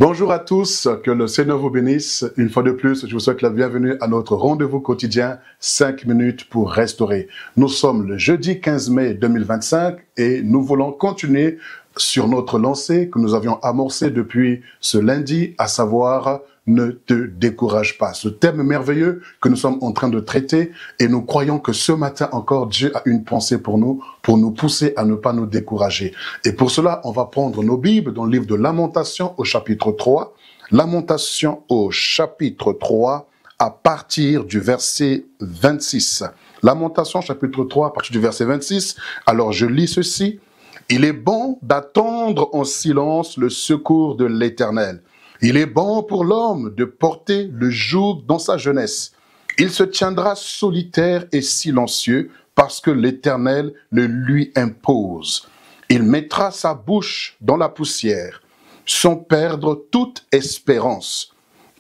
Bonjour à tous, que le Seigneur vous bénisse. Une fois de plus, je vous souhaite la bienvenue à notre rendez-vous quotidien, 5 minutes pour restaurer. Nous sommes le jeudi 15 mai 2025 et nous voulons continuer sur notre lancée que nous avions amorcée depuis ce lundi, à savoir « Ne te décourage pas ». Ce thème merveilleux que nous sommes en train de traiter et nous croyons que ce matin encore, Dieu a une pensée pour nous pousser à ne pas nous décourager. Et pour cela, on va prendre nos Bibles dans le livre de Lamentation au chapitre 3. Lamentation au chapitre 3 à partir du verset 26. Lamentation chapitre 3 à partir du verset 26. Alors je lis ceci. « Il est bon d'attendre en silence le secours de l'Éternel. Il est bon pour l'homme de porter le joug dans sa jeunesse. Il se tiendra solitaire et silencieux parce que l'Éternel le lui impose. Il mettra sa bouche dans la poussière, sans perdre toute espérance.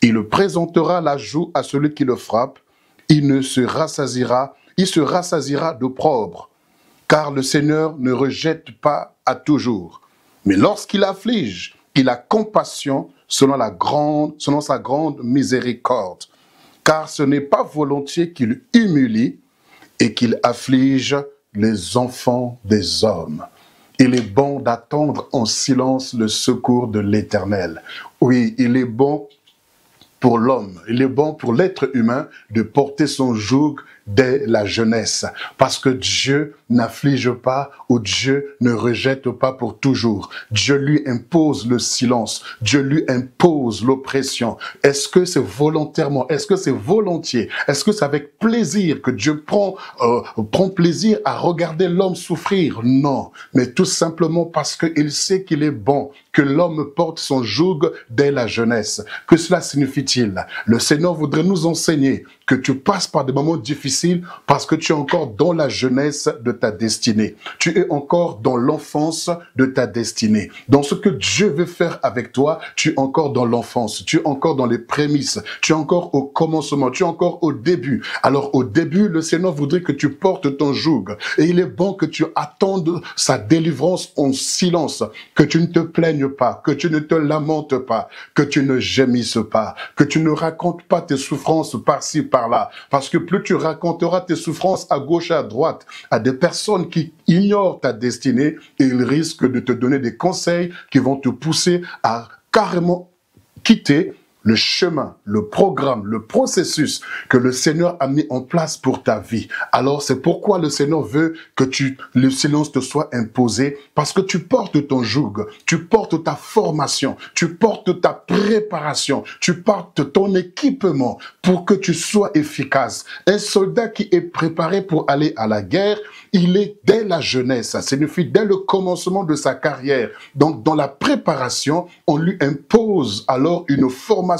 Il présentera la joue à celui qui le frappe. Il se rassasiera d'opprobre. Car le Seigneur ne rejette pas à toujours. Mais lorsqu'il afflige, il a compassion selon sa grande miséricorde. Car ce n'est pas volontiers qu'il humilie et qu'il afflige les enfants des hommes. Il est bon d'attendre en silence le secours de l'Éternel. Oui, il est bon pour l'homme, il est bon pour l'être humain de porter son joug dès la jeunesse. Parce que Dieu n'afflige pas ou Dieu ne rejette pas pour toujours. Dieu lui impose le silence. Dieu lui impose l'oppression. Est-ce que c'est volontairement? Est-ce que c'est volontiers? Est-ce que c'est avec plaisir que Dieu prend plaisir à regarder l'homme souffrir? Non. Mais tout simplement parce qu'il sait qu'il est bon que l'homme porte son joug dès la jeunesse. Que cela signifie-t-il? Le Seigneur voudrait nous enseigner que tu passes par des moments difficiles parce que tu es encore dans la jeunesse de ta destinée. Tu es encore dans l'enfance de ta destinée. Dans ce que Dieu veut faire avec toi, tu es encore dans l'enfance. Tu es encore dans les prémices. Tu es encore au commencement. Tu es encore au début. Alors au début, le Seigneur voudrait que tu portes ton joug. Et il est bon que tu attendes sa délivrance en silence. Que tu ne te plaignes pas. Que tu ne te lamentes pas. Que tu ne gémisses pas. Que tu ne racontes pas tes souffrances par-ci, par-là. Parce que plus tu raconteras tes souffrances à gauche et à droite à des personnes qui ignorent ta destinée, et ils risquent de te donner des conseils qui vont te pousser à carrément quitter le chemin, le programme, le processus que le Seigneur a mis en place pour ta vie. Alors c'est pourquoi le Seigneur veut que le silence te soit imposé, parce que tu portes ton joug, tu portes ta formation, tu portes ta préparation, tu portes ton équipement pour que tu sois efficace. Un soldat qui est préparé pour aller à la guerre, il est dès la jeunesse, ça signifie dès le commencement de sa carrière. Donc dans la préparation, on lui impose alors une formation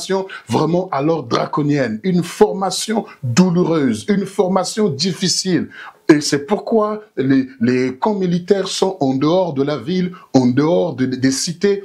vraiment alors draconienne, une formation douloureuse, une formation difficile. Et c'est pourquoi les camps militaires sont en dehors de la ville, en dehors des cités,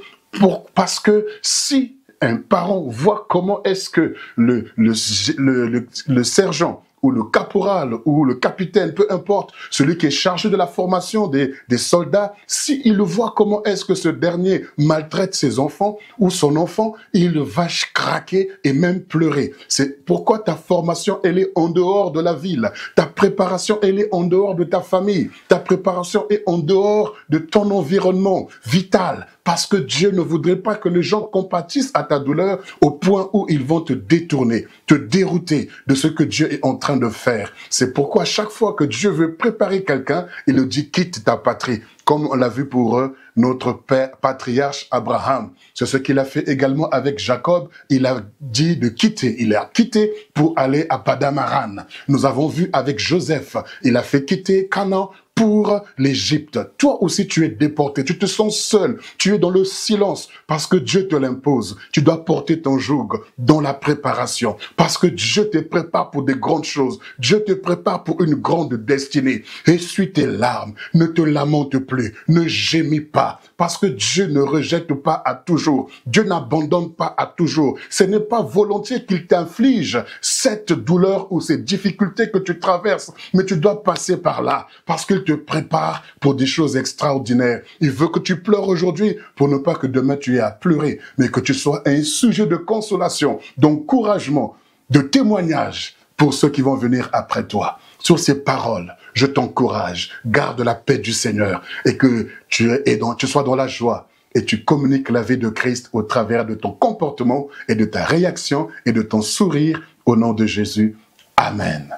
parce que si un parent voit comment est-ce que le sergent ou le caporal, ou le capitaine, peu importe, celui qui est chargé de la formation des soldats, s'il voit comment est-ce que ce dernier maltraite ses enfants, ou son enfant, il va craquer et même pleurer. C'est pourquoi ta formation, elle est en dehors de la ville. Ta préparation, elle est en dehors de ta famille. Ta préparation est en dehors de ton environnement vital. Parce que Dieu ne voudrait pas que les gens compatissent à ta douleur au point où ils vont te détourner, te dérouter de ce que Dieu est en train de faire. C'est pourquoi chaque fois que Dieu veut préparer quelqu'un, il le dit quitte ta patrie. Comme on l'a vu pour notre père patriarche Abraham. C'est ce qu'il a fait également avec Jacob. Il a dit de quitter. Il a quitté pour aller à Padamaran. Nous avons vu avec Joseph. Il a fait quitter Canaan pour l'Égypte. Toi aussi, tu es déporté. Tu te sens seul. Tu es dans le silence parce que Dieu te l'impose. Tu dois porter ton joug dans la préparation parce que Dieu te prépare pour des grandes choses. Dieu te prépare pour une grande destinée. Essuie tes larmes. Ne te lamente plus. Ne gémis pas parce que Dieu ne rejette pas à toujours. Dieu n'abandonne pas à toujours. Ce n'est pas volontiers qu'il t'inflige cette douleur ou ces difficultés que tu traverses, mais tu dois passer par là parce qu'il te prépare pour des choses extraordinaires. Il veut que tu pleures aujourd'hui pour ne pas que demain tu aies à pleurer, mais que tu sois un sujet de consolation, d'encouragement, de témoignage pour ceux qui vont venir après toi. Sur ces paroles, je t'encourage, garde la paix du Seigneur et que tu sois dans la joie et tu communiques la vie de Christ au travers de ton comportement et de ta réaction et de ton sourire au nom de Jésus. Amen.